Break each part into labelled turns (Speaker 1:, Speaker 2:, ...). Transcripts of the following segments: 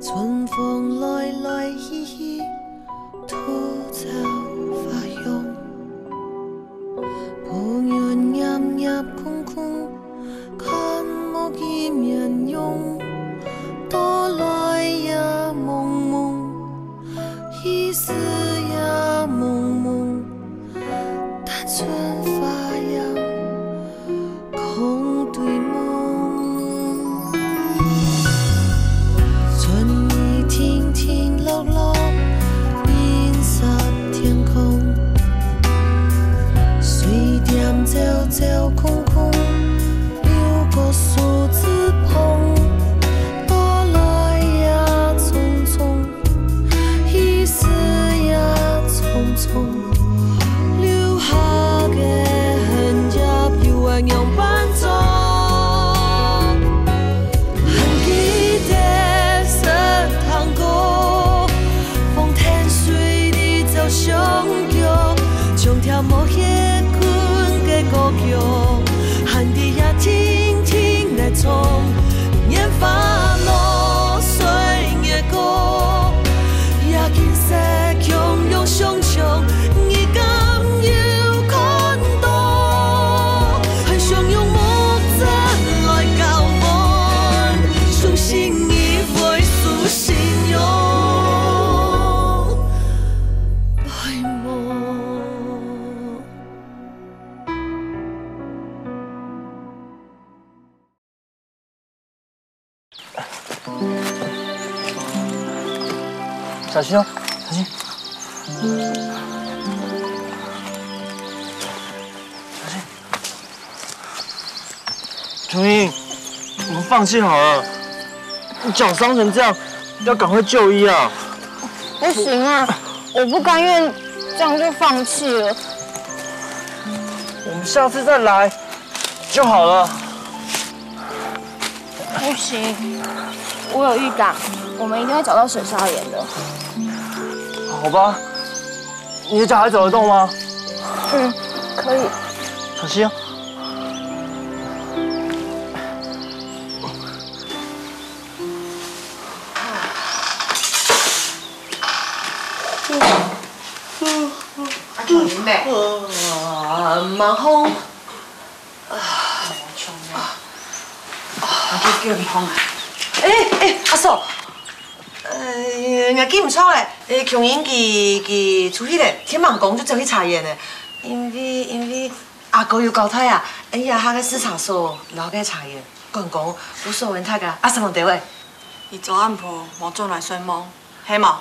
Speaker 1: 春风来来去去，土草发香。抱怨暗夜空空，看无见面容。多来也蒙蒙，一丝也蒙蒙。但春发扬，空对梦。春意停停落落，银色天空。水点走走空空，流过树枝棚。多来也匆匆，一丝也匆匆。留下的痕迹，犹原样伴奏。还记得色糖果，风天水里走相约，将条无歇困的故乡，喊你也听听来唱，年华落水的歌，也金色强勇上唱。
Speaker 2: 小心哦，小心！小心！琼英，我们放弃好了。你脚伤成这样，要赶快就医啊！
Speaker 3: 不行啊，我不甘愿这样就放弃了。
Speaker 2: 我们下次再来就好了。
Speaker 3: 不行，我有预感，我们一定会找到水沙岩的。
Speaker 2: 好吧，你的脚还走得动吗？
Speaker 3: 嗯，可以。
Speaker 2: 小心哦。
Speaker 1: 琼英妹，蛮好。穷啊！叫你放啊！阿嫂。硬记唔错咧，琼英佢出去咧，天盲公就走去查验咧，因为阿哥有交代啊，哎呀，他个视察所留个查验，讲有所问他个阿什么地位？
Speaker 4: 伊昨暗晡无转来询问，系嘛？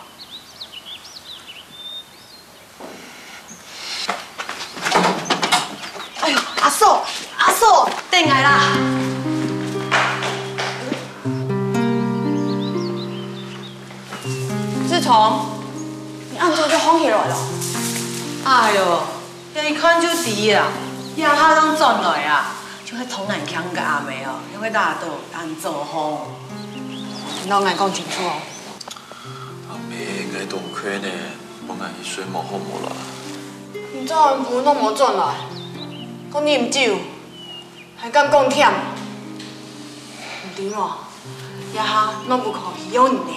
Speaker 1: 哎呦，阿嫂，等来啦！
Speaker 4: 志聪，你暗晡就放起来了。
Speaker 1: 哎呦，遐一看就知啊，呀他当转来啊，就迄同南腔个阿妹哦，迄个大道按做好。
Speaker 4: 侬爱讲清楚哦。
Speaker 5: 阿妹应该都有可能，我爱去水毛好无啦。
Speaker 4: 你昨暗晡拢无转来，讲啉酒，还敢讲忝？唔对咯，呀哈拢不可以有你呢。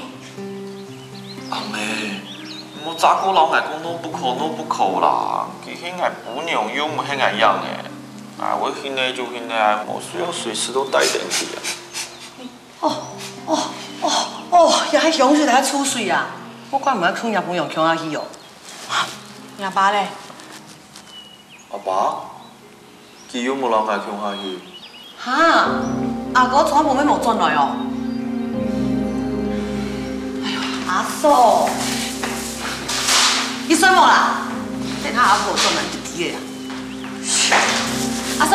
Speaker 5: 阿妹，我早个老爱讲弄不可啦，佢现在不娘用我现在样诶，啊我现在就现在，我需要随时都带电去啊。
Speaker 1: 呀，迄香水来出水啊！我怪唔爱坑也不用强下去哦。
Speaker 4: 阿爸咧？
Speaker 5: 阿爸，佢有冇人爱穷下去？
Speaker 1: 哈，阿哥从来冇转来哦。哎呦，阿嫂，你算我啦？等他阿婆转来就知了啦。阿嫂。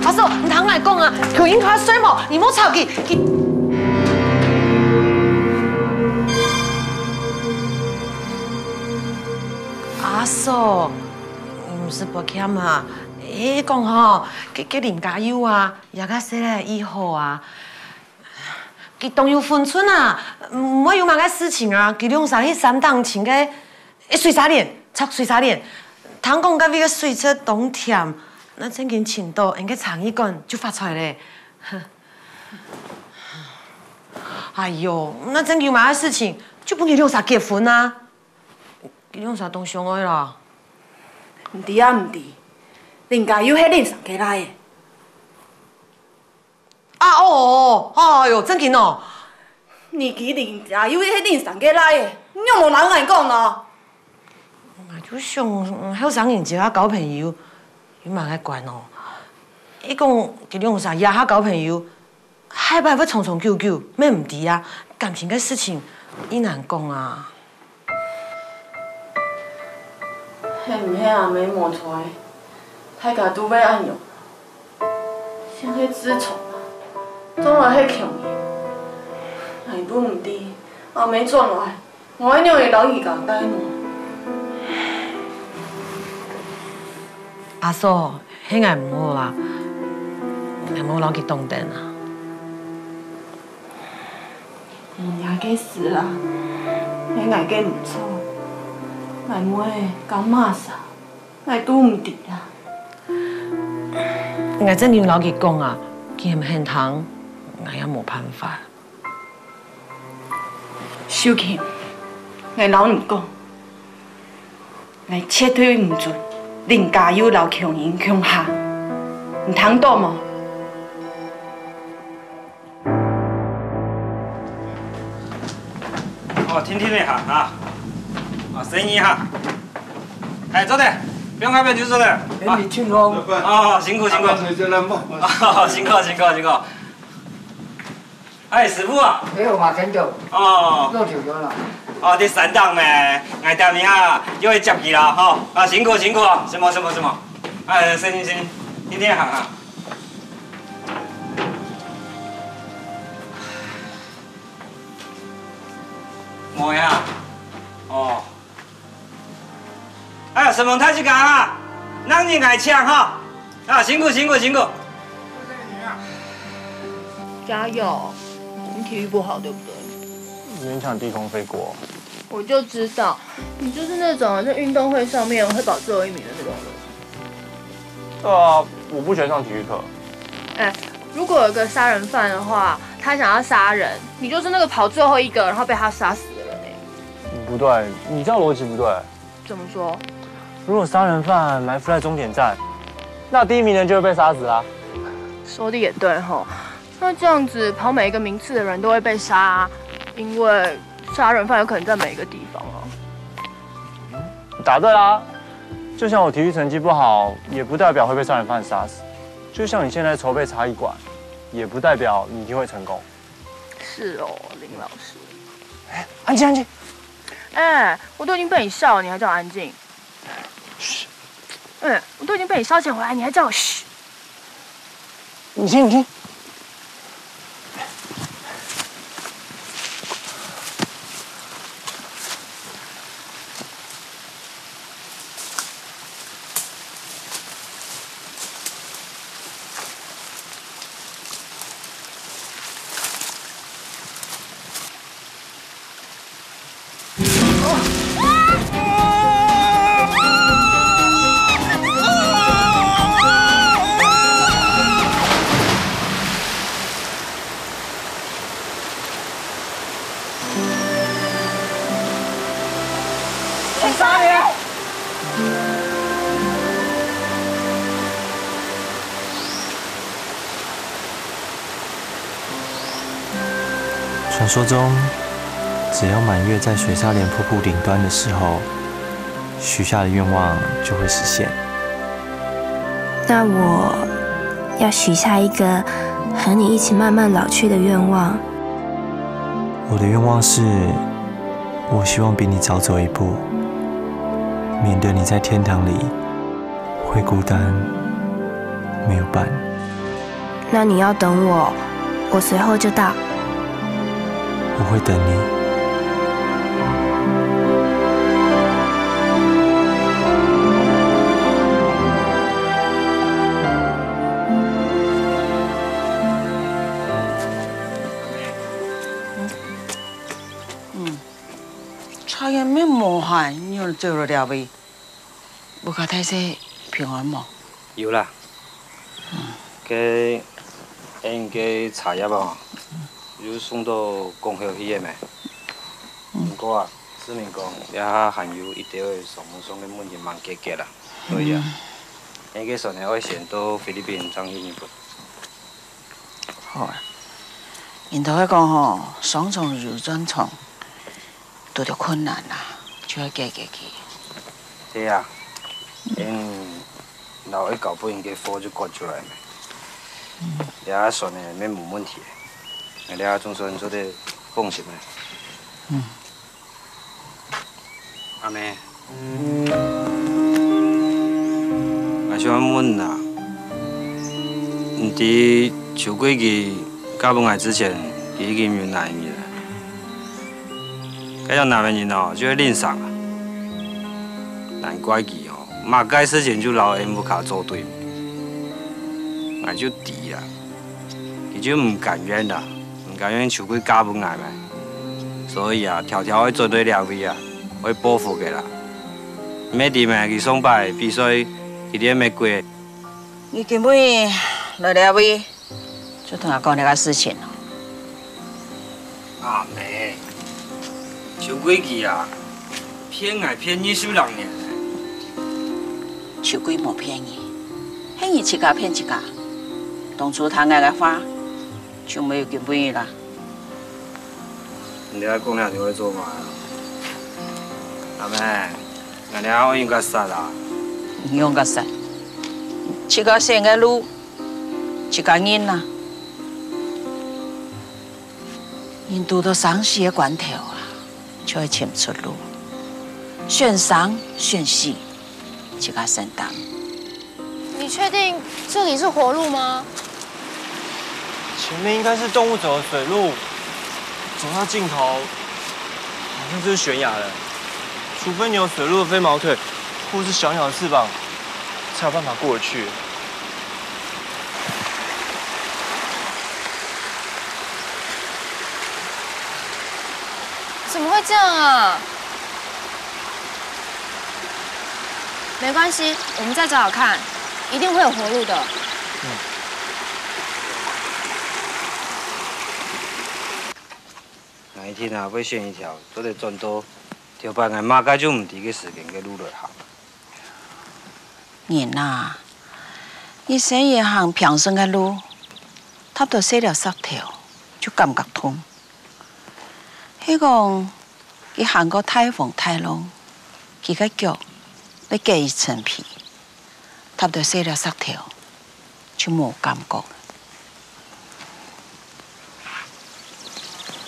Speaker 1: 阿嫂，唔通来讲啊！琼英他水某，你莫吵佢。阿嫂，唔是不欠啊，讲吼，叫林家友啊，也较说来以后啊，佢动有分寸啊，唔会有嘛个事情啊，佢用啥去3档请个水沙脸，插水沙脸。通讲甲你个水车同甜，那真经程度，应该长一管就发出来咧。哎呦，那真有嘛的事情，就不给用啥结婚啊？给用啥当相爱啦？
Speaker 4: 唔对啊，唔对，林家友迄恁上家来的。
Speaker 1: 啊哦，哎呦，真紧哦！
Speaker 4: 年纪林家友迄恁上家来的，你有无人来讲咯？
Speaker 1: 就想好生人一下交朋友，你嘛爱管哦。伊讲给你用啥也下交朋友，害怕要长长久久，咩唔对啊？感情个事情，伊难讲啊。
Speaker 4: 迄毋迄阿妹摸出来，太家拄要按用，像迄纸虫啊，总来迄强伊。哎，不唔对，阿妹转来，我一定会留意共呆侬。
Speaker 1: 阿嫂，迄个唔好啦，唔好留去当灯啊。
Speaker 4: 也计是啦，迄个计唔错，内妹讲骂啥，爱拄唔对啦。
Speaker 1: 我真要留去讲啊，佢唔肯通，我也冇办法。
Speaker 4: 小琴，我老唔讲，我撤退唔准。林家友留强人强下，唔通倒吗？
Speaker 6: 哦，听听一下啊，生意哈，哎，坐的，不用开门就坐的。
Speaker 7: 哎，你请好。
Speaker 6: 哦，辛苦辛苦。哦，辛苦辛苦辛苦。哎，师傅啊。
Speaker 7: 哎，我马看到。
Speaker 6: 哦。
Speaker 7: 弄条了。
Speaker 6: 哦，第3档咩？我店面啊，又会接去啦，吼！啊，辛苦辛苦，什么？哎，生意，听听行啊。冇呀？哦。哎，什么太去干啊？让你爱抢哈！啊，辛苦。
Speaker 3: 加油！你体育不好，对不对？
Speaker 2: 勉强低空飞过。
Speaker 3: 我就知道，你就是那种在运动会上面会保最后1名的那种人。
Speaker 2: 对啊，我不喜欢上体育课。
Speaker 3: 哎，如果有个杀人犯的话，他想要杀人，你就是那个跑最后一个，然后被他杀死的人哎。
Speaker 2: 不对，你这样逻辑不对。
Speaker 3: 怎么说？
Speaker 2: 如果杀人犯埋伏在终点站，那第1名人就会被杀死啊。
Speaker 3: 说的也对吼。那这样子跑每一个名次的人都会被杀，因为杀人犯有可能在每一个地方啊。
Speaker 2: 答对啦！就像我体育成绩不好，也不代表会被杀人犯杀死；就像你现在筹备茶艺馆，也不代表你一定会成功。
Speaker 3: 是哦，林老师。
Speaker 2: 哎，安静！
Speaker 3: 哎，我都已经被你笑了，你还叫我安静？嘘。我都已经被你消遣回来，你还叫我嘘？
Speaker 2: 你听。
Speaker 8: 传说中，只要满月在水沙连瀑布顶端的时候，许下的愿望就会实现。
Speaker 9: 那我要许下一个和你一起慢慢老去的愿望。
Speaker 8: 我的愿望是，我希望比你早走一步，免得你在天堂里会孤单，没有伴。
Speaker 9: 那你要等我，我随后就到。
Speaker 8: 我会等你。
Speaker 1: 茶叶没磨坏，你要走了了呗？
Speaker 7: 无甲太岁平安无？
Speaker 6: 有啦。个因个茶叶啊，有送到公校去的没？不过啊，市民讲也含有一定的上门送的问题蛮解决啦，所以啊，因个顺利要先到菲律宾张印一份。
Speaker 7: 好啊。因头迄讲吼，双重乳转床拄着困难啦，就要解决去。
Speaker 6: 对啊，因老一搞不应该火就割出来没。也算的免冇问题，俺俩总算做得放心嘞。阿妹，我想问啦，你伫秋季期嫁本来之前，已经有男人了，这种男人哦就会吝啬啊，难怪佢哦，马该事情就老人不卡做对。我就低啦，伊就唔甘愿啦，唔甘愿求佢嫁本来咪，所以啊，条条会做对两位啊，会报复嘅啦。咩地咪去上拜比赛，佢哋咩过？
Speaker 7: 你根本来两位就同我讲那个事情咯。
Speaker 6: 阿妹，求鬼期啊，骗我骗20人呢。
Speaker 7: 秋鬼冇骗你，骗你一家骗一家。当初他爱个花就没有根本啦。
Speaker 6: 你俩讲两就会做嘛？阿妹，俺俩我应该杀啦。
Speaker 7: 唔用个杀，一个生个路，一个人啦。因拄到生死的关头啊，就会寻出路，选生选死，一个承担。
Speaker 3: 你确定这里是活路吗？
Speaker 2: 前面应该是动物走的水路，走到尽头，好像就是悬崖了。除非你有水路的飞毛腿，或是小鸟的翅膀，才有办法过得去。
Speaker 3: 怎么会这样啊？没关系，我们再找找看，一定会有活路的。
Speaker 6: 哪一天啊，要选一条做得转到条班的马街就唔伫个时间嘅路落行。
Speaker 7: 人啊，你生一行平顺的路，差不多洗了10条，就感觉通。迄讲，伊行过太风太浪，佢个脚要加一层皮，差不多洗了10条，就冇感觉。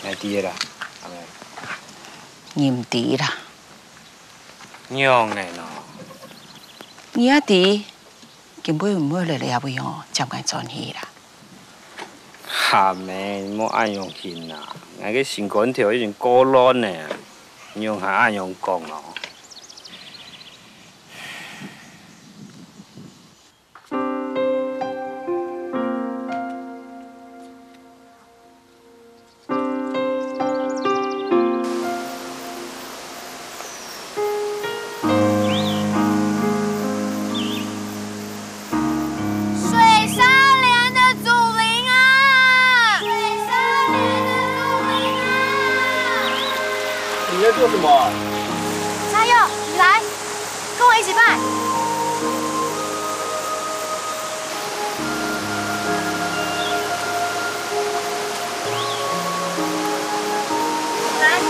Speaker 6: 来滴啦，阿妹。
Speaker 7: 你唔滴啦，
Speaker 6: 娘的喏。
Speaker 7: 你一滴，根本唔会来了位哦，接近转去啦。
Speaker 6: 阿妹，莫按用心啦，我个心肝条已经过烂呢，娘还按用讲哦。
Speaker 2: 你在做什么？
Speaker 3: 加油，你来，跟我一起拜。来。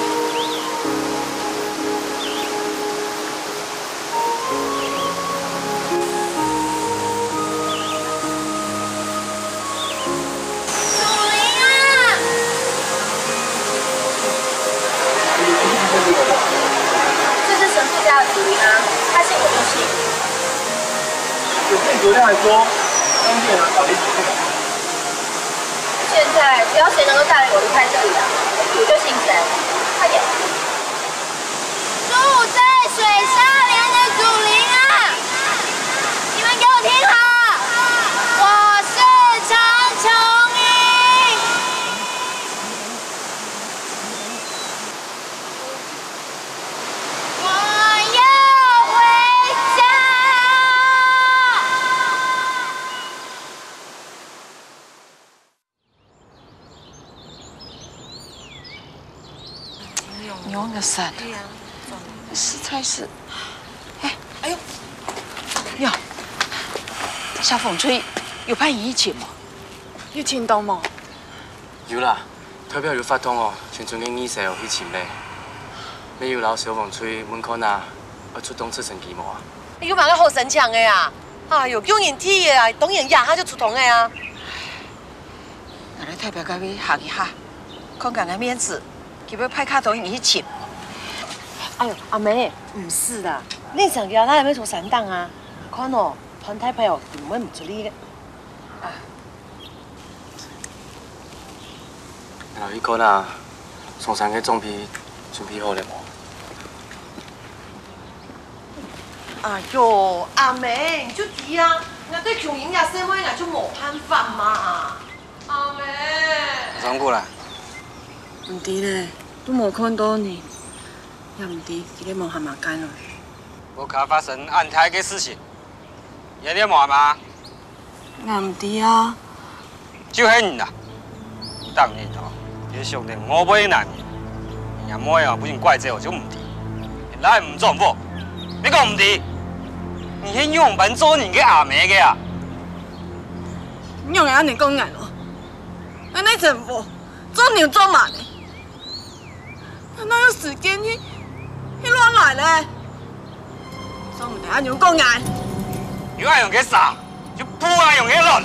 Speaker 10: 这是神父家的祖灵啊，他信我就信。
Speaker 2: 我记得昨天还说，当地人到底怎么看？
Speaker 10: 现在只要谁能够带领我离开这里啊，我就信谁。快点！
Speaker 3: 住在水沙连的祖灵啊，你们给我听好，我是长琼英。我要回家。
Speaker 7: 散了，实在是，哎呦，哟，小风吹有派疫情吗？
Speaker 4: 有听到吗？
Speaker 11: 有啦，投票有发通哦，全村嘅議社去前咧。你要留小風吹門口啊，我出動出成幾毛啊？
Speaker 1: 你有冇個好神強嘅呀？哎呦，叫人踢嘅啊，當人壓下就出動嘅啊！
Speaker 7: 我來代表各位行一下，看看個面子，佢要派卡同你一起。
Speaker 1: 哎呦，阿梅，唔是的，你想叫他有冇做散檔啊？看哦，團體朋友根本唔出力嘅。啊，
Speaker 11: 然後呢個啦，送上嘅裝備準備好了冇？
Speaker 1: 哎呦，阿梅，你就知啊，我對窮人家社會我就冇辦法嘛。阿梅，
Speaker 6: 辛苦啦。
Speaker 4: 唔知咧，都冇看到你，也唔知佢哋忙下嘛干咯。
Speaker 6: 我卡發生安泰嘅事情，有啲忙嘛？
Speaker 4: 我唔知啊。
Speaker 6: 就係你啦，當年哦，啲兄弟我不應難你，人冇呀，不然怪罪我就唔知，來唔做唔做，你講唔知？你係用本做人嘅阿妹嘅啊？
Speaker 4: 你用人哋講人咯，那陣我做牛做馬咧，哪有時間去亂來咧？所以唔得用講人。
Speaker 6: 如果係用嘅啥，就不係用嘅亂。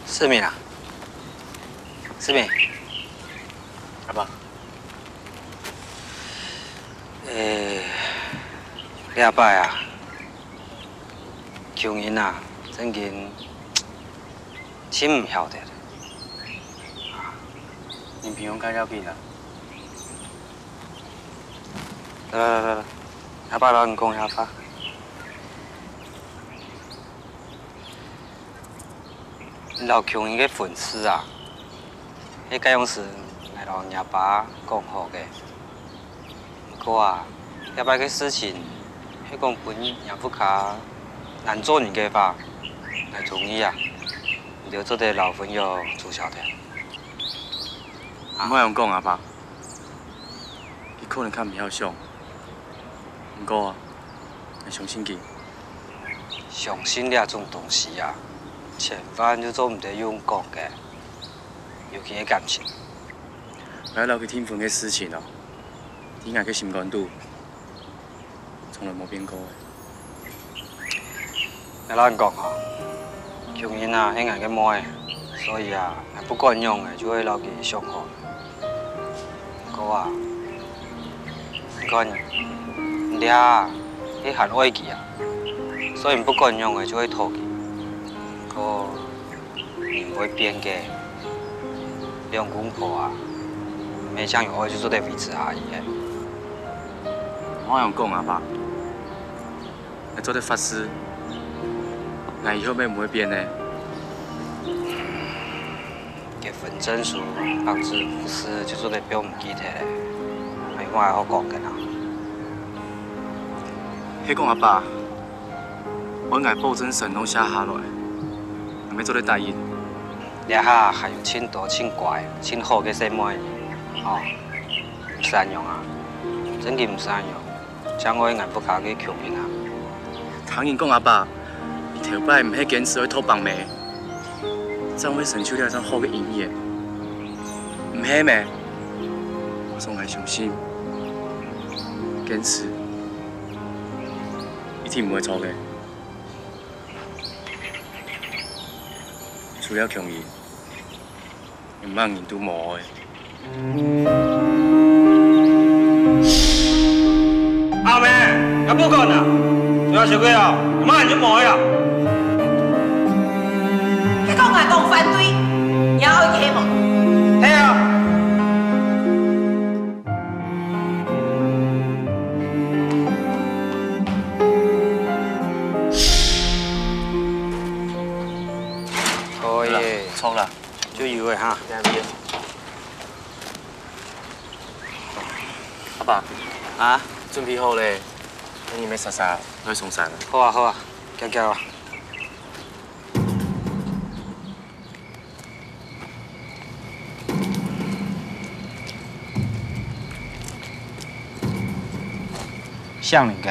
Speaker 6: 思敏啊，思敏，
Speaker 11: 阿爸，
Speaker 6: 你阿爸啊，窮人啊，真緊真唔曉得。
Speaker 11: 你平常介了邊啊？
Speaker 6: 來，阿爸老你講下法。老窮人嘅粉絲啊，迄個樣是來老阿爸講好嘅。不過啊，阿爸嘅事情，迄講本也不卡難做人嘅法，來同意啊，就做啲老朋友做曉得。
Speaker 11: 唔好咁講阿爸，佢可能較唔曉想，不過啊，要相信佢。
Speaker 6: 相信呢種東西啊。千萬就做唔得用講嘅，尤其係感情。
Speaker 11: 我留佢天分嘅事情哦，點解佢心肝度從來冇變過嘅？
Speaker 6: 你老人講哦，窮人啊，係人嘅魔嘅，所以啊，不管用嘅就會留佢上好。不過啊，你看你啊，係很愛佢啊，所以不管用嘅就會拖佢。個人會變嘅，兩公婆啊，沒想有愛就做得維持下嘅。
Speaker 11: 我咁講阿爸，你做得法師，那以後咪唔會變呢？
Speaker 6: 結婚證書、房子、服飾就做得表唔記得咧，係我係好講嘅啦。
Speaker 11: 迄講阿爸，我愛保證神攏寫下來。沒做得答應，
Speaker 6: 你下還有真多、真乖、真好嘅細妹，哦，唔善用啊，真嘅唔善用，將我眼不卡嘅窮人啊。
Speaker 11: 唐人講阿爸，你頭擺唔係堅持去偷幫妹，這樣會成就了一張好嘅姻緣，唔係咩？我仲係相信，堅持一定唔会错嘅。除了强伊，唔茫人都无嘅。
Speaker 6: 阿妹，阿不讲啦，主要小鬼啊，唔茫人就无呀。
Speaker 7: 你讲我讲反对，也可以嘛？
Speaker 6: 系啊。
Speaker 11: 错啦，
Speaker 6: 就以为哈。
Speaker 11: 阿爸，
Speaker 6: 啊，
Speaker 11: 准备好咧，等你咪实实去送山啦。
Speaker 6: 好啊好啊，交交啊。像你个，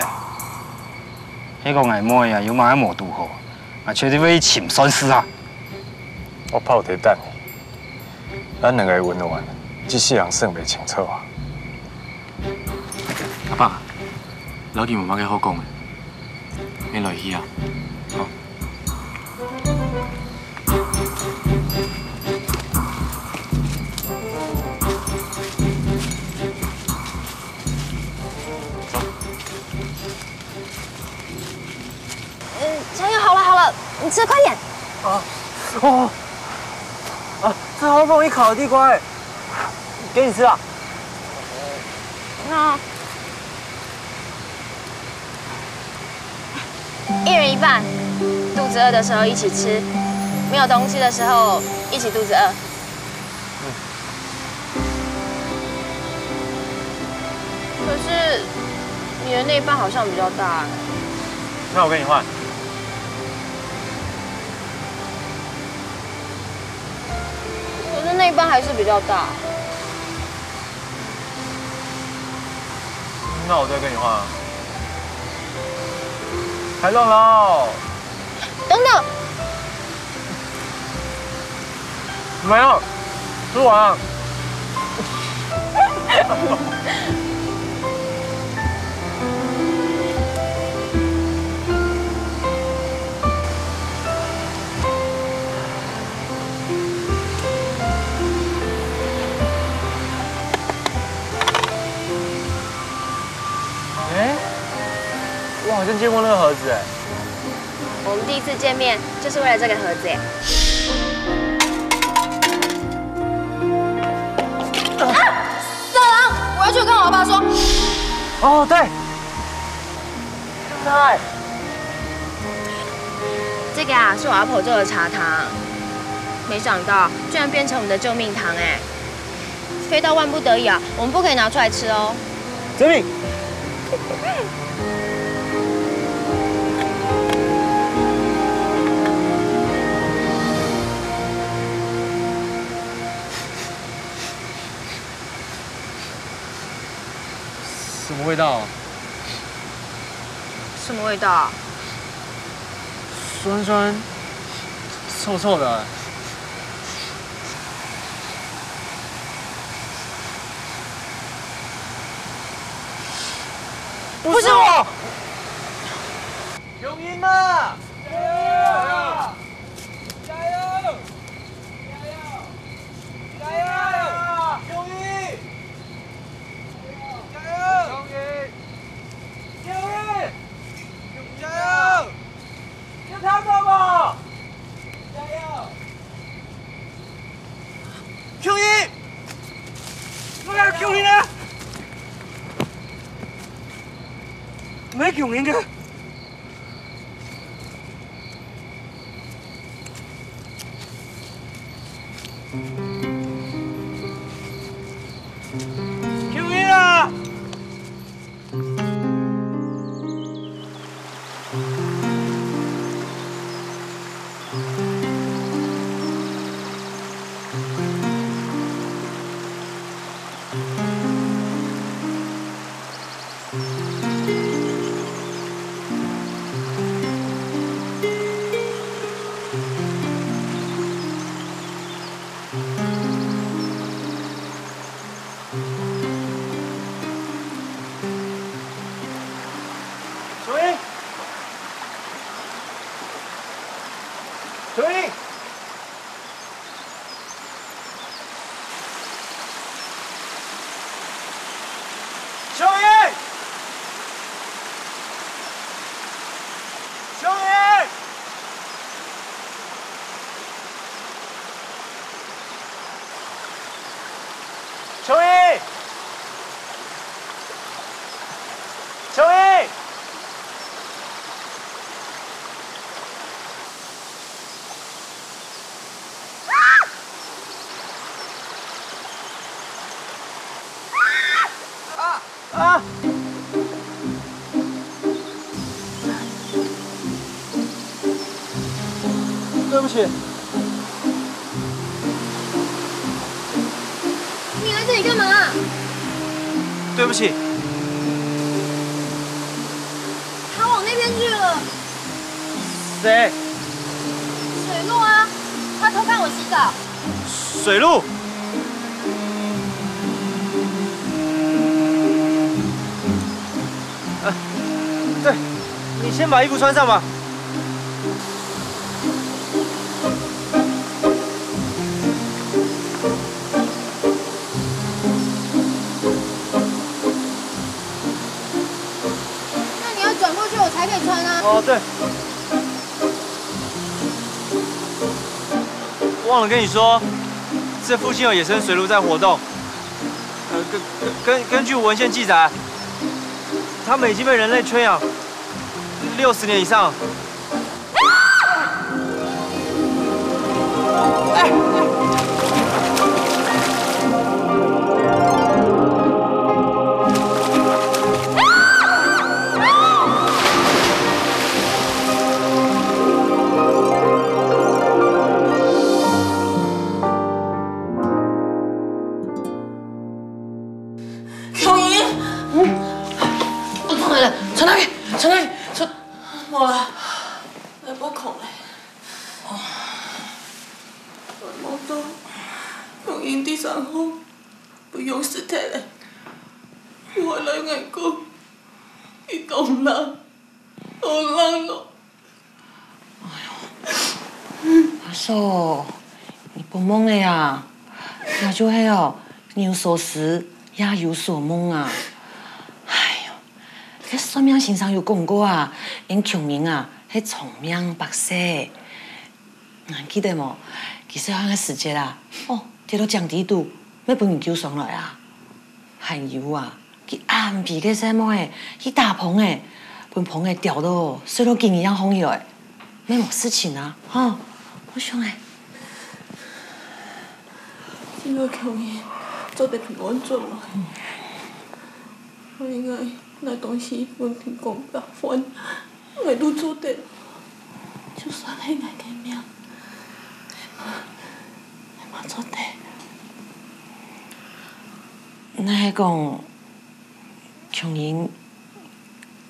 Speaker 6: 迄个爱摸呀，有嘛爱摸拄好，啊，确定要请算死啊！
Speaker 12: 我泡茶等你，咱两个温暖，这世人算袂清楚啊。
Speaker 11: 阿爸，老弟冇乜嘅好講嘅，你來去啊。好。
Speaker 3: 香油好了好了，你吃快点。
Speaker 2: 哦，这好不容易烤的地瓜哎，给你吃啊。
Speaker 3: 那一人一半，肚子饿的时候一起吃，没有东西的时候一起肚子饿。可是你的那一半好像比较大哎。
Speaker 2: 那我跟你换。
Speaker 3: 可是那一半还是比较大。
Speaker 2: 那我再跟你换啊。开动喽！
Speaker 3: 等等，
Speaker 2: 没有，吃完了。我好像见过那个盒子哎。
Speaker 3: 我们第一次见面就是为了这个盒子哎。色狼！我要去跟我爸说。
Speaker 2: 哦，对。对。
Speaker 3: 这个啊是我阿婆做的茶汤，没想到居然变成我们的救命汤哎！非到万不得已啊，我们不可以拿出来吃哦。
Speaker 2: 救命！ 什么味道？
Speaker 3: 什么味道？
Speaker 2: 酸酸、臭臭的。不是我！永英啊！加油！加油！加油！加油！永英！ 加油！永英！永英！加油！有听到无？加油！永英！我要永英啊！没永英的。永英啊！
Speaker 1: Thank you.
Speaker 2: 秋英，秋英，秋英，秋英，秋英。 啊！对不起。
Speaker 3: 你来这里干嘛？
Speaker 2: 对不起。
Speaker 3: 他往那边去了。
Speaker 2: 谁？
Speaker 3: 水路啊，他偷看我洗澡。
Speaker 2: 水路。 对，你先把衣服穿上吧。
Speaker 3: 那你要转过去，我才可以穿啊。
Speaker 2: 哦，对。忘了跟你说，这附近有野生水鹿在活动。根据文献记载。 他们已经被人类圈养60年以上。
Speaker 4: 秋英，我转来了，传哪里？传哪里？传，冇啦，你不窮咧。冇到，用英啲上好，不用屍體咧。我來外國，你懂啦，好冷咯。
Speaker 13: 阿嫂，你不懵了呀？那就係哦，有所思也有所夢啊。哎呦，喺算命先生有講過啊，因窮人啊係長命百歲。記得冇？其實嗰個時節啊，哦，睇到江底度，要幫人救上來啊。還有啊，佢暗皮嘅什麼誒，佢大棚誒，把棚誒掉到水到井一樣紅咗誒，沒冇事情啊，哈，好凶誒。
Speaker 4: 呢個窮人做得平安做咯，我應該拿東西分平公白分，我都做得，就算係我嘅命，我做得。
Speaker 13: 那係講窮人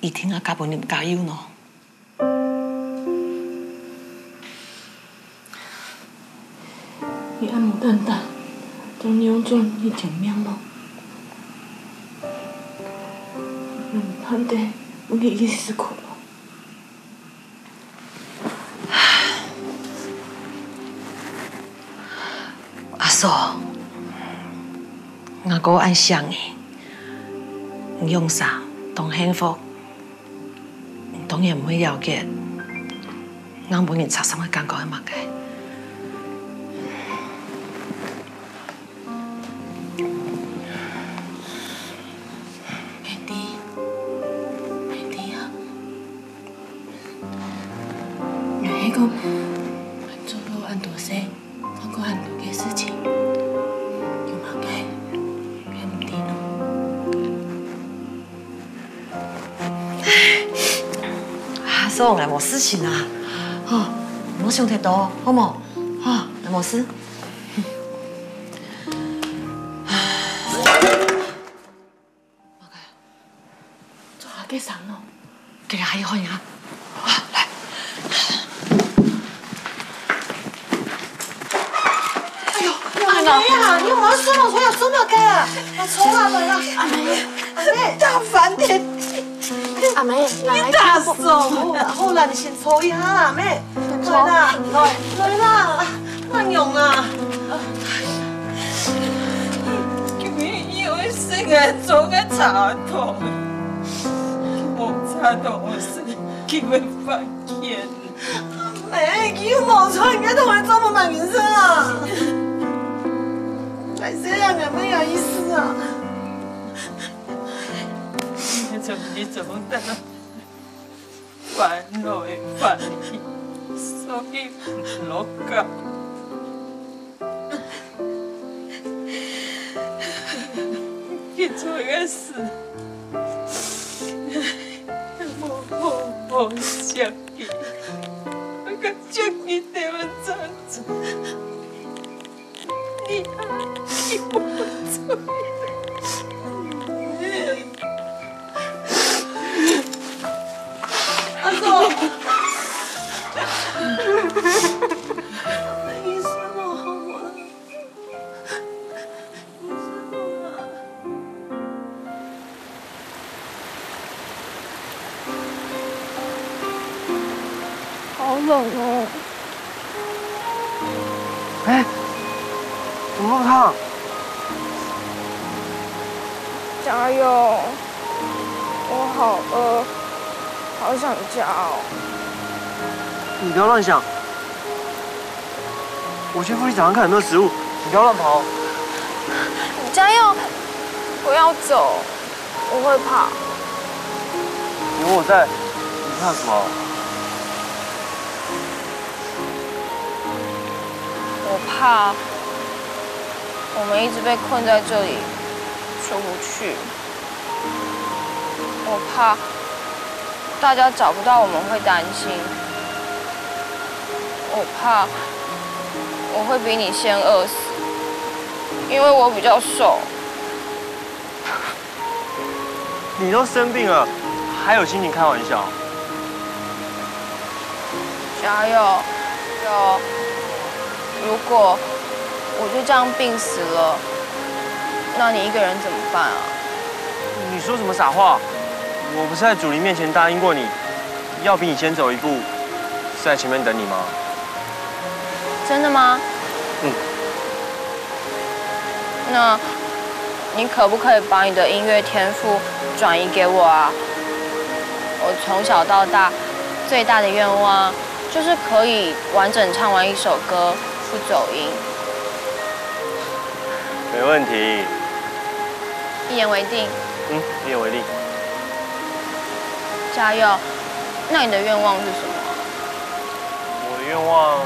Speaker 13: 一定要加本你加油喏。
Speaker 4: 你按摩蛋蛋。仲有種你條命咯，肯定我已經辛苦了。
Speaker 13: 阿嫂，我哥愛想你，用啥當幸福，當然唔會了解，我每日擦心嘅感覺係乜嘅。
Speaker 4: 做了很多事，做過很多嘅事情，有乜嘅，佢唔掂咯。
Speaker 13: 阿嫂，我冇事情啊，哦，唔好想太多，好冇？哦，我冇事。
Speaker 4: 做下嘅神咯，
Speaker 13: 給阿姨看下。
Speaker 7: 阿妹啊，你有冇事咯？我有什麼嘅？我錯阿妹啦，阿妹，大飯店，
Speaker 4: 阿妹，
Speaker 7: 你打死我！
Speaker 1: 好啦，你先搓一下啦，妹。来啦，来啦，慢用啊。
Speaker 14: 因为生个做个茶桶，无茶桶我是叫会发现。
Speaker 1: 妹，叫无错，应该同我做不满人生啊。来这样也没有意思啊。
Speaker 14: 你怎么的？烦恼的烦恼，所以不落讲。你做个事，我想你，我个想你怎么这样子？你我做。
Speaker 1: 阿叔，医生我好吗？
Speaker 9: 好冷哦！
Speaker 2: 哎，怎么那么烫？
Speaker 9: 加油！我好饿，好想家哦。
Speaker 2: 你不要乱想，我去附近找看看有没有食物，你不要乱跑。
Speaker 9: 加油！不要走，我会怕。
Speaker 2: 有我在，你怕什么？
Speaker 9: 我怕我们一直被困在这里，出不去。我怕大家找不到我们会担心。我怕我会比你先饿死，因为我比较瘦。
Speaker 2: 你都生病了，还有心情开玩笑？
Speaker 9: 加油！如果我就这样病死了，那你一个人怎么办啊？
Speaker 2: 你说什么傻话？我不是在祖灵面前答应过你，要比你先走一步，是在前面等你吗？
Speaker 9: 真的吗？
Speaker 2: 嗯。
Speaker 9: 那你可不可以把你的音乐天赋转移给我啊？我从小到大最大的愿望就是可以完整唱完一首歌不走音。
Speaker 2: 没问题。
Speaker 9: 一言为定。
Speaker 2: 嗯，一言为定。
Speaker 9: 加油！那你的愿望是什么？
Speaker 2: 我的愿望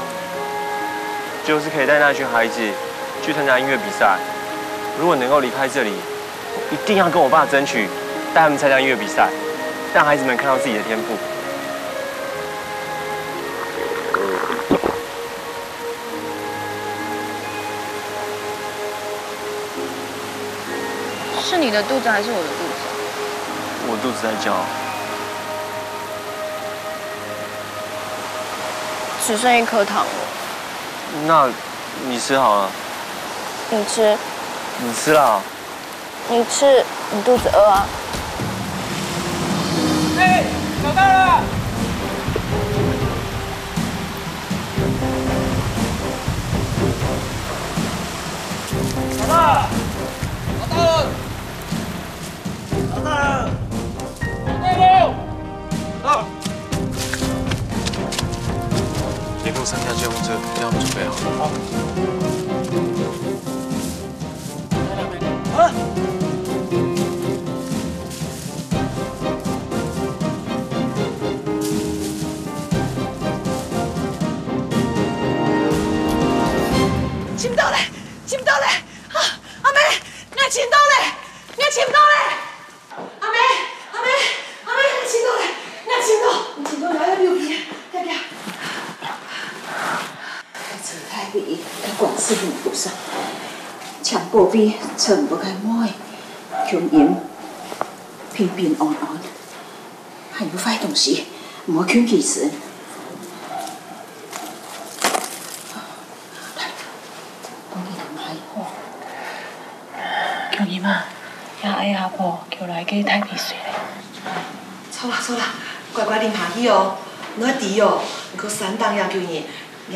Speaker 2: 就是可以带那群孩子去参加音乐比赛。如果能够离开这里，我一定要跟我爸争取，带他们参加音乐比赛，让孩子们看到自己的天赋。
Speaker 9: 是你的肚子还是我的肚子？
Speaker 2: 我肚子在叫。
Speaker 9: 只剩一颗糖了。
Speaker 2: 那你吃好了。
Speaker 9: 你吃。
Speaker 2: 你吃啦。
Speaker 9: 你吃，你肚子饿啊。
Speaker 14: 哎，找到了。找到了。找到了。找到了。对喽。到。
Speaker 12: 沿路3架救护车，让我们准备好。好。啊！
Speaker 1: 침到嘞！침到嘞！啊，阿妹，我침到嘞！我침到嘞！阿妹，我침到嘞！我침到，来流鼻，来来。
Speaker 7: 车太美，甲管事务不上，强保庇全部该买，穷人平平安安，还有坏东西，唔好恐其神。
Speaker 4: 叫姨妈，也爱阿婆叫来给太平水嘞。
Speaker 1: 错啦，乖乖啉下去哦。
Speaker 15: 我弟哦，佮三档也叫伊，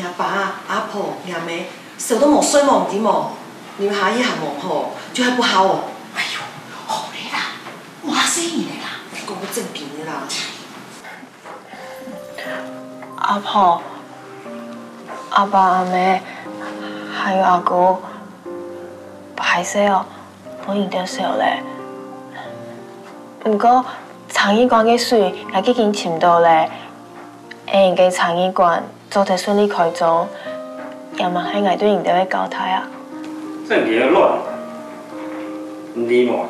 Speaker 15: 阿爸、阿婆、阿妹，手都冇衰冇啲冇，你们下一行冇好，就还不好哦。哎呦，好嘞啦，我生意嘞啦，讲个正经的啦。
Speaker 9: 阿婆、阿爸、阿妹，还有阿哥，歹势哦，我认得少咧。不过苍蝇馆嘅水也已经浸到咧，因嘅苍蝇馆做得顺利开张，也嘛系我对认得嘅交代啊。
Speaker 6: 正经乱，唔对嘛？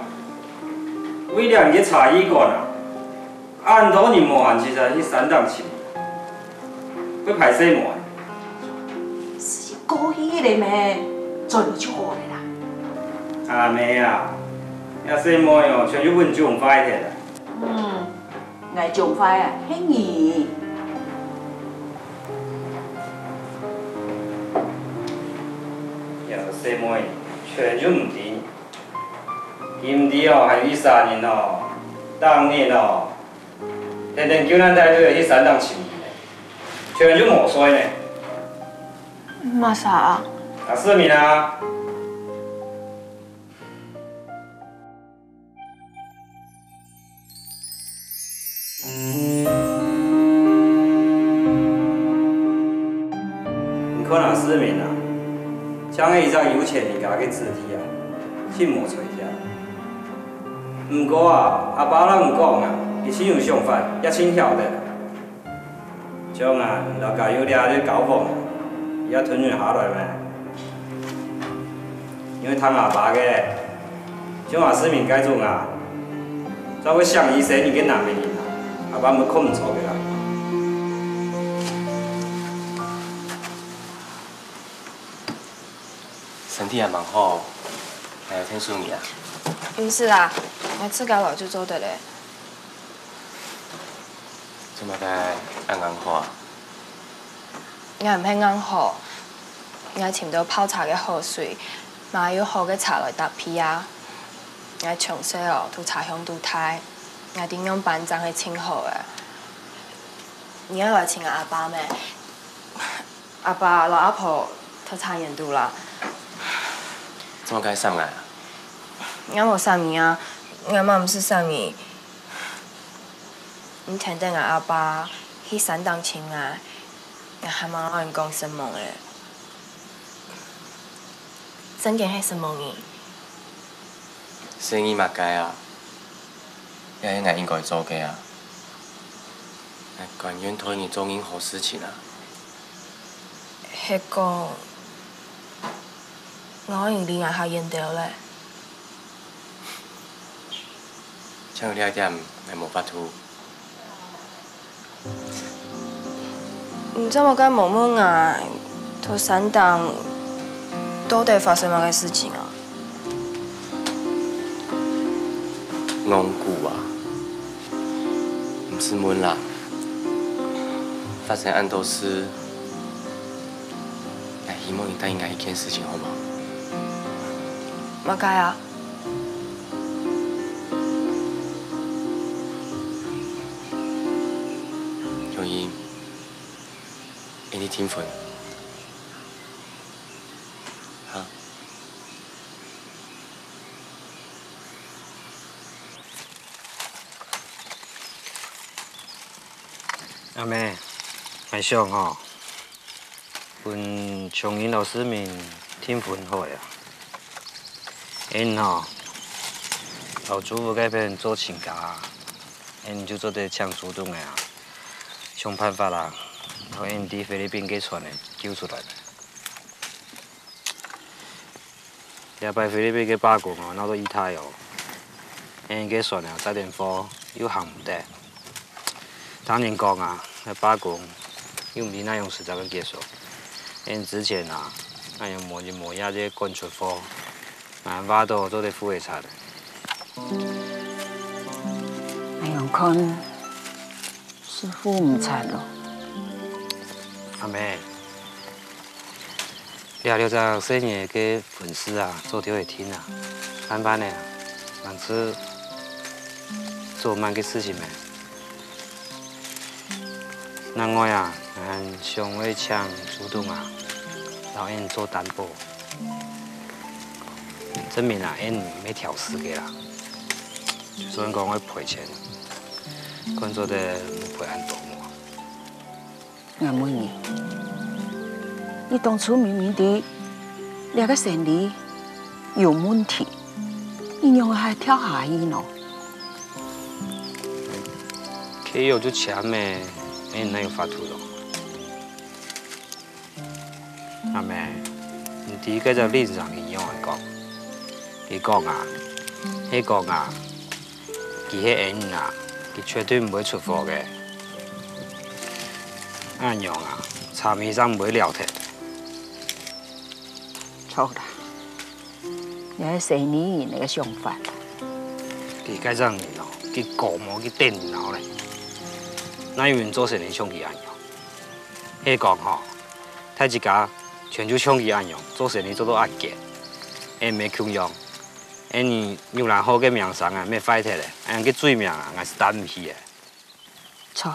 Speaker 6: 为了个茶艺馆啊，按道理无限其实去三档钱，要歹势嘛？
Speaker 15: 是故意的咩？做你就好嘞啦。
Speaker 6: 阿妹啊，遐细妹哦，全就阮种快摕啦。
Speaker 15: 我种快啊，嘿你。
Speaker 6: 遐细妹全就唔对，今年哦还有13年哦，当年哦，天天叫咱带队去三档钱，全就无衰呢。
Speaker 9: 嘛啥啊？
Speaker 6: 啊，市民啊！你看那市民啊，像迄张有钱人家个字体啊，信无找遮。不过啊，阿爸咱有讲啊，伊信用上法也真晓得。种啊，老家有掠咧搞风，也吞忍下来咩？因为他阿爸个，种啊市民该种啊，才会像伊生你个男的人啊，阿爸没看唔错个啦。
Speaker 16: 身体还蛮好，还有天顺利啊。
Speaker 9: 唔是啦，我自家老就做得咧。
Speaker 16: 做乜该按硬好啊？
Speaker 9: 我唔係硬好，我潛到泡茶嘅河水，嘛要好嘅茶來搭皮啊。我從細哦，讀茶鄉讀太，我點樣班長係清好嘅。你要來請我阿爸咩？阿爸老阿婆都差人讀啦。
Speaker 16: 做乜该上来啊？
Speaker 9: 我冇生意啊，我嘛唔是生意。你聽得我阿爸去三檔錢啊，我還冇人講什麼咧。真嘅係什麼嘢？
Speaker 16: 生意嘛该啊，也係我應該做嘅啊。我甘願推你做任何事情啊。
Speaker 9: 係講我可以離我下認到咧。
Speaker 16: 像你一點係無法度。
Speaker 9: 唔知我該問問啊，頭三檔到底發生乜嘅事情啊？
Speaker 16: 戇古啊，唔是悶啦，發生案都是，我希望你答應我一件事情，好嗎？
Speaker 9: 乜解啊？
Speaker 16: 由於你聽分，哈？
Speaker 6: 阿妹，还想吼，阮从因老市民听分好呀。因吼，老祖母改变做亲家，因就做得抢主动的啊，想办法啦，把因伫菲律宾给传的救出来了。也摆菲律宾嘅罢工哦，闹到一塌哦，因给传了载电货又行唔得。当年讲啊，那罢工又唔是那样实在嘅结束，因之前啊，那样磨压这滚出货。俺挖到都得付给差的。
Speaker 7: 哎呦，看是付唔惨咯。
Speaker 6: 阿妹，廿六张生意给粉丝啊做条会听啊，慢慢的，慢次做慢个事情没。那我呀，俺上会请主动啊，老因做担保，证明啊，因没挑事嘅啦。就算讲会赔钱，工作的不赔俺多么。
Speaker 7: 俺问你，你当初明明的那个生理有问题，你让我还跳下去呢？
Speaker 6: 可以有就钱咩？哎，哪有法度咯？阿妹，你第一个就立场去用来讲，你讲啊，你讲啊，佢迄人啊，佢绝对唔会出货嘅。按样啊，茶面上唔会聊天。
Speaker 7: 错啦，你是你那个想法。
Speaker 6: 佢介张人哦，佢搞毛佢电脑咧，哪有人做生意像佢按样？迄讲吼，睇一家全就像佢按样，做生意做到压结，哎没穷用，哎你有人好嘅名声啊，咩快铁咧，哎个水命啊，我是担唔起嘅。
Speaker 7: 错，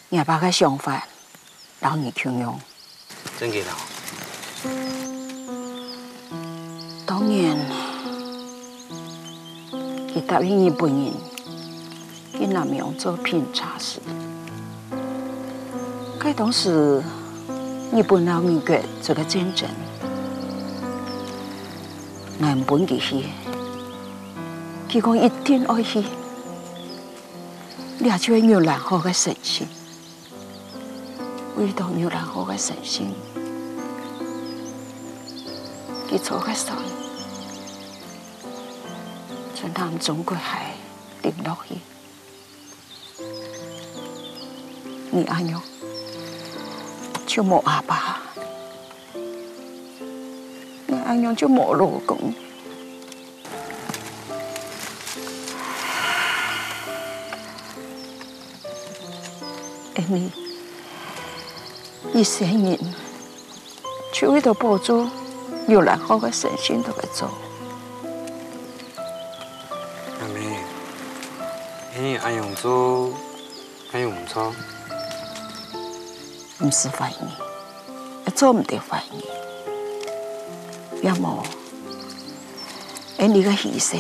Speaker 7: 你把个想法，让你穷用。
Speaker 6: 真嘅啦。
Speaker 7: 当然，佢答应日本人，佢南洋做品茶师。佢当时日本佬美国做个战争，俺本佢去，佢讲一定爱去，俩就牛兰好个神仙，为到牛兰好个神仙，佢做个生意。从他们中国海顶落去，你安样就冇阿爸，你安样就冇老公。你生人就为了保住有然后个神仙都个做。
Speaker 6: 你安用做，安用唔错，
Speaker 7: 唔是反应，做唔得反应，要么，你个牺牲，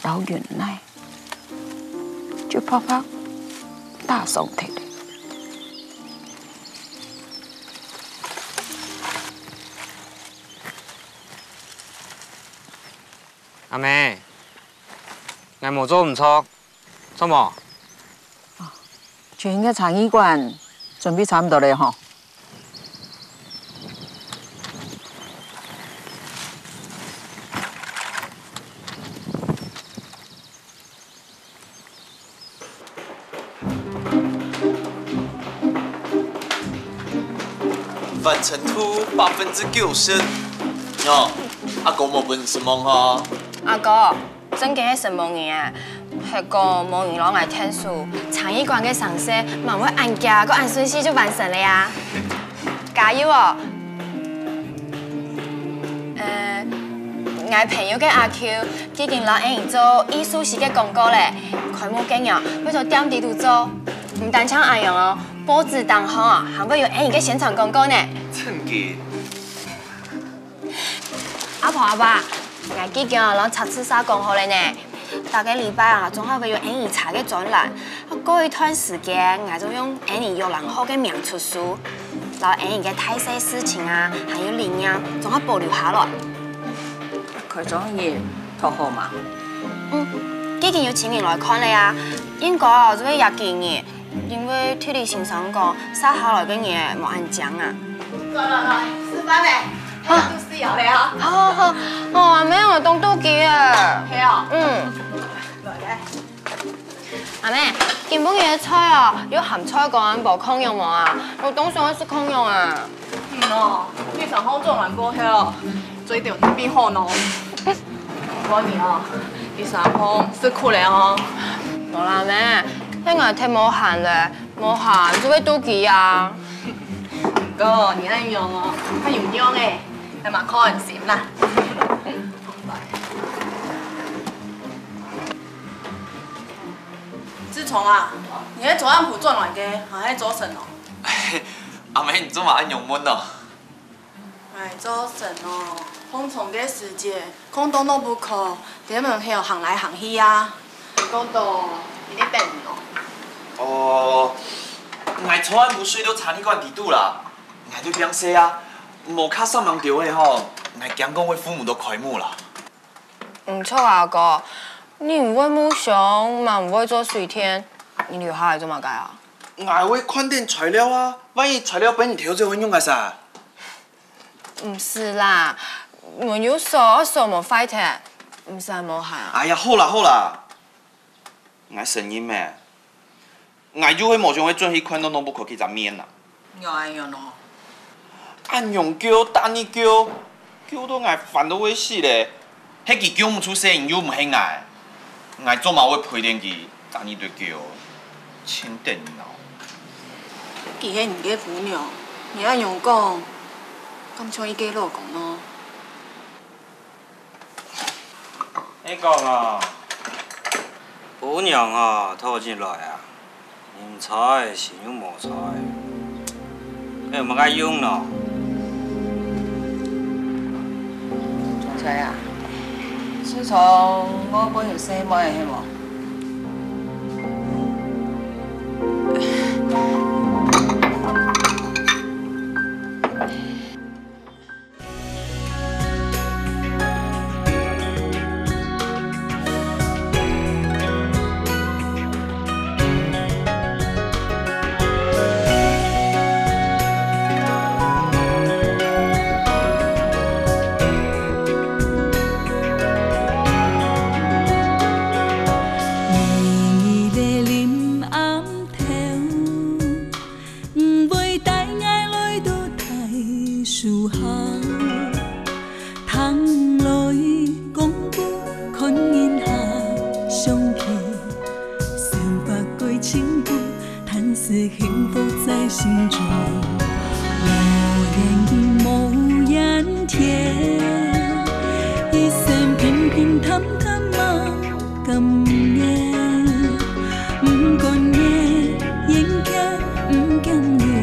Speaker 7: 然后忍耐，就啪啪打伤他了。
Speaker 6: 阿妹，俺冇做唔错。做么？
Speaker 7: 全个茶艺馆准备差不多了哈。
Speaker 5: 反尘土90%。哦，阿哥冇本什么哈？
Speaker 9: 阿哥，真嘅係什麼嘢？係個冇人攞嚟聽數，茶藝館嘅上色慢慢按價，個按順序就完成了呀！加油哦！我朋友嘅阿 Q 已經攞人做藝術系嘅廣告咧，佢冇經驗，要做店地度做，唔單唱按樣哦，報紙當行啊，還會有人嘅現場廣告呢。
Speaker 5: 真嘅。
Speaker 9: 阿婆阿爸，我已經攞插翅沙講好咧呢。大個禮拜啊，總係會有演藝茶嘅展覽。過一段時間，我就用演藝有人好嘅名出書，然後演藝嘅大細事情啊，還有理念，總係保留下來。
Speaker 7: 佢中意討好嘛？
Speaker 9: 已經有請人來看你啊，應該啊，就會廿幾年，因為聽你先生講，殺下來嘅嘢冇按講啊。
Speaker 10: 來，吃飯未？都試下你啊！
Speaker 9: 好，阿妹我當都記啊。
Speaker 10: 係啊。來嘅。
Speaker 9: 阿妹，見本嘢菜啊，要鹹菜講無空用冇啊？我當上係空用啊。
Speaker 10: 你上好做完過後，做條特別好咯。我你啊，你上好辛苦了哦。
Speaker 9: 冇啦妹，聽我聽冇閒咧，冇閒做咩都記啊。
Speaker 10: 哥，你那樣哦，係唔樣嘅。係咪開人閃啦？自從啊，你迄左岸埔转来的，还迄左省哦。
Speaker 5: 阿妹，你做嘛按用文哦？
Speaker 10: 哎，左省哦，风从个世界，广东都不可，点门迄行来行去啊。广东，你咧变哦？
Speaker 5: 哦，我左岸埔水都差你管地度啦，我对变说啊，无卡上网钓的吼，我惊讲我父母都开幕啦。
Speaker 9: 唔错啊哥，你唔会母熊，嘛唔会做水天，你留下来做嘛解啊？
Speaker 5: 我会看点材料啊，万一材料俾你调做运用个啥？
Speaker 9: 唔是啦，我有手冇 fight， 唔是冇害啊。
Speaker 5: 哎呀，好啦好啦，我声音咩？我就会冇想会准去看到拢不可去杂面啦。
Speaker 10: 有按用咯。
Speaker 5: 按用叫，等你叫，叫到我烦到要死咧。迄支叫唔出声音又唔兴爱，我做嘛会陪点佢，等你对叫，轻电脑。
Speaker 10: 其迄唔个姑娘，你按用讲，咁像伊家老公咯。
Speaker 6: 你讲啊，姑娘啊，拖进来啊，唔睬是又无睬，你唔该用咯。
Speaker 7: 总裁啊，自从我本有生妹的无？
Speaker 1: 不管夜，眼看不甘愿。